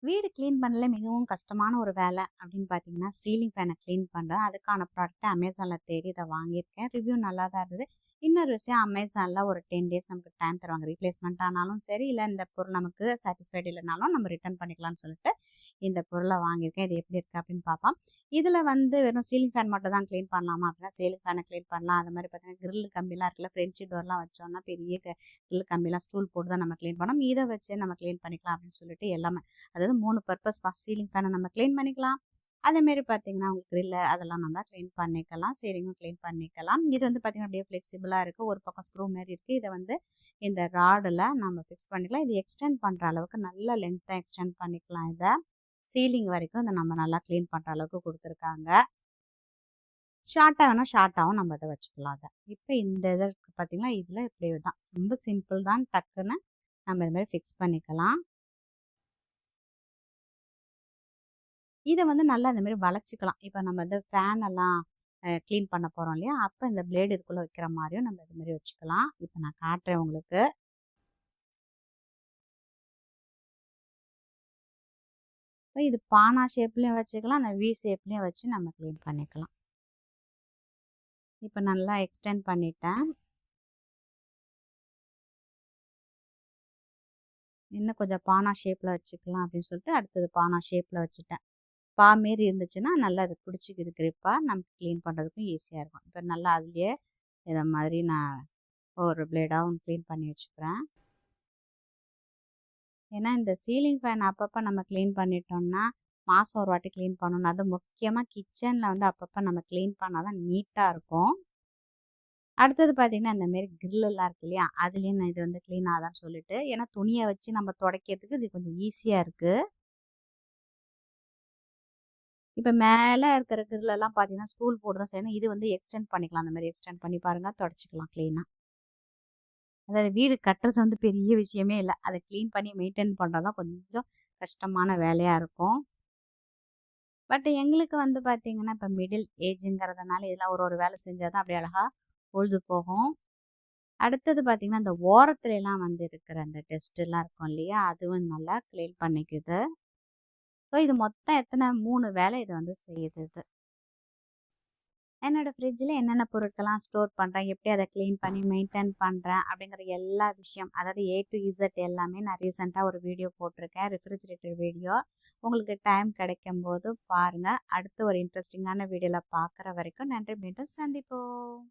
வீடு கிளீன் பண்ணல மிகவும் கஷ்டமான ஒரு வேலை அப்படின்னு பார்த்தீங்கன்னா, சீலிங் ஃபேனை கிளீன் பண்ணுறேன். அதுக்கான ப்ராடக்ட்ட அமேசானில் தேடி இதை வாங்கியிருக்கேன். ரிவ்யூ நல்லா தான் இருந்தது. இன்னொரு விஷயம் அமேசானில் ஒரு 10 டேஸ் நமக்கு டைம் தருவாங்க. ரீப்ளேஸ்மெண்ட் ஆனாலும் சரி, இல்லை இந்த பொருள் நமக்கு சாட்டிஸ்ஃபைடு இல்லைனாலும் நம்ம ரிட்டர்ன் பண்ணிக்கலாம்னு சொல்லிட்டு இந்த பொருளை வாங்கியிருக்கேன். இது எப்படி இருக்குது அப்படின்னு பார்ப்போம். இதில் வந்து வெறும் சீலிங் ஃபேன் மட்டும் தான் க்ளீன் பண்ணலாமா அப்படின்னா, சீலிங் ஃபேனை க்ளீன் பண்ணலாம். அது மாதிரி பார்த்தீங்கன்னா, கிரில் கம்பிலாம் இருக்குல்ல, ஃப்ரெஞ்சு டோர்லாம் வச்சோம்னா பெரிய கிரில் கம்பிலாம் ஸ்டூல் போட்டு தான் நம்ம க்ளீன் பண்ணோம். இதை வச்சு நம்ம க்ளீன் பண்ணிக்கலாம் அப்படின்னு சொல்லிட்டு எல்லாமே அதாவது 3 பர்பஸ் சீலிங் ஃபேனை நம்ம க்ளீன் பண்ணிக்கலாம். அதேமாரி பார்த்தீங்கன்னா உங்களுக்கு கிரில் அதெல்லாம் நம்ம க்ளீன் பண்ணிக்கலாம். சீலிங்கும் க்ளீன் பண்ணிக்கலாம். இது வந்து பார்த்தீங்கன்னா அப்படியே ஃப்ளெக்சிபிளாக இருக்குது. ஒரு பக்கம் ஸ்க்ரூ மாரி இருக்குது. இதை வந்து இந்த ராடில் நம்ம ஃபிக்ஸ் பண்ணிக்கலாம். இது எக்ஸ்டெண்ட் பண்ணுற அளவுக்கு நல்ல லென்த்தாக எக்ஸ்டெண்ட் பண்ணிக்கலாம். இதை சீலிங் வரைக்கும் இதை நம்ம நல்லா க்ளீன் பண்ணுற அளவுக்கு கொடுத்துருக்காங்க. ஷார்ட்டாகனா ஷார்ட்டாகவும் நம்ம இதை வச்சுக்கலாம். அதை இப்போ இந்த இதை பார்த்தீங்கன்னா இதில் இப்படி தான் ரொம்ப சிம்பிள் தான். டக்குன்னு நம்ம இது மாதிரி ஃபிக்ஸ் பண்ணிக்கலாம். இதை வந்து நல்லா இந்த மாதிரி வளைச்சிக்கலாம். இப்போ நம்ம வந்து ஃபேனெல்லாம் க்ளீன் பண்ண போகிறோம் இல்லையா, அப்போ இந்த பிளேடு இதுக்குள்ளே வைக்கிற மாதிரியும் நம்ம இது மாதிரி வச்சுக்கலாம். இப்போ நான் காட்டுறேன் உங்களுக்கு. இது பானா ஷேப்லேயும் வச்சுக்கலாம், அந்த வி ஷேப்லேயும் வச்சு நம்ம க்ளீன் பண்ணிக்கலாம். இப்போ நல்லா எக்ஸ்டெண்ட் பண்ணிட்டேன். இன்னும் கொஞ்சம் பானா ஷேப்பில் வச்சுக்கலாம் அப்படின்னு சொல்லிட்டு அடுத்தது பானா ஷேப்பில் வச்சுட்டேன். மாரி இருந்துச்சுன்னா நல்லா அது பிடிச்சிக்குது கிரிப்பாக, நமக்கு க்ளீன் பண்ணுறதுக்கும் ஈஸியாக இருக்கும். இப்போ நல்லா அதுலேயே இதை மாதிரி நான் ஒரு பிளேடாகவும் க்ளீன் பண்ணி வச்சுக்கிறேன். ஏன்னா இந்த சீலிங் ஃபேன் அப்பப்போ நம்ம க்ளீன் பண்ணிட்டோம்னா மாதம் ஒரு வாட்டி க்ளீன் பண்ணணும். அது முக்கியமாக கிச்சனில் வந்து அப்பப்போ நம்ம க்ளீன் பண்ணால் தான் நீட்டாக இருக்கும். அடுத்தது பார்த்திங்கன்னா இந்தமாரி கிரில்லாம் இருக்கு இல்லையா, அதுலேயும் நான் இது வந்து க்ளீன் ஆகுதான்னு சொல்லிட்டு, ஏன்னா துணியை வச்சு நம்ம துடைக்கிறதுக்கு இது கொஞ்சம் ஈஸியாக இருக்குது. இப்போ மேலே இருக்கிற கிரிலெல்லாம் பார்த்தீங்கன்னா ஸ்டூல் போட்டு தான் செய்யணும். இது வந்து எக்ஸ்டெண்ட் பண்ணிக்கலாம். அந்த மாதிரி எக்ஸ்டெண்ட் பண்ணி பாருங்கள், தொடச்சிக்கலாம் க்ளீனாக. அதாவது வீடு கட்டுறது வந்து பெரிய விஷயமே இல்லை. அதை க்ளீன் பண்ணி மெயின்டைன் பண்ணுறது தான் கொஞ்சம் கஷ்டமான வேலையாக இருக்கும். பட் எங்களுக்கு வந்து பார்த்திங்கன்னா இப்போ மிடில் ஏஜுங்கிறதுனால இதெல்லாம் ஒரு வேலை செஞ்சால் தான் அப்படியே அழகாக பொழுது போகும். அடுத்தது பார்த்திங்கன்னா இந்த ஓரத்துலலாம் வந்து இருக்கிற அந்த டெஸ்ட்டுலாம் இருக்கும் இல்லையா, அதுவும் நல்லா க்ளீன் பண்ணிக்குது. ஸோ இது மொத்தம் எத்தனை 3 வேலை இது வந்து செய்யுது. இது என்னோடய ஃப்ரிட்ஜில் என்னென்ன பொருட்கள்லாம் ஸ்டோர் பண்ணுறேன், எப்படி அதை க்ளீன் பண்ணி மெயின்டைன் பண்ணுறேன் அப்படிங்கிற எல்லா விஷயம், அதாவது A to Z எல்லாமே நான் ரீசெண்டாக ஒரு வீடியோ போட்டிருக்கேன், ரெஃப்ரிஜிரேட்டர் வீடியோ. உங்களுக்கு டைம் கிடைக்கும் போது பாருங்கள். அடுத்து ஒரு இன்ட்ரெஸ்டிங்கான வீடியோவில் பார்க்குற வரைக்கும் நன்றி. மீண்டும் சந்திப்போம்.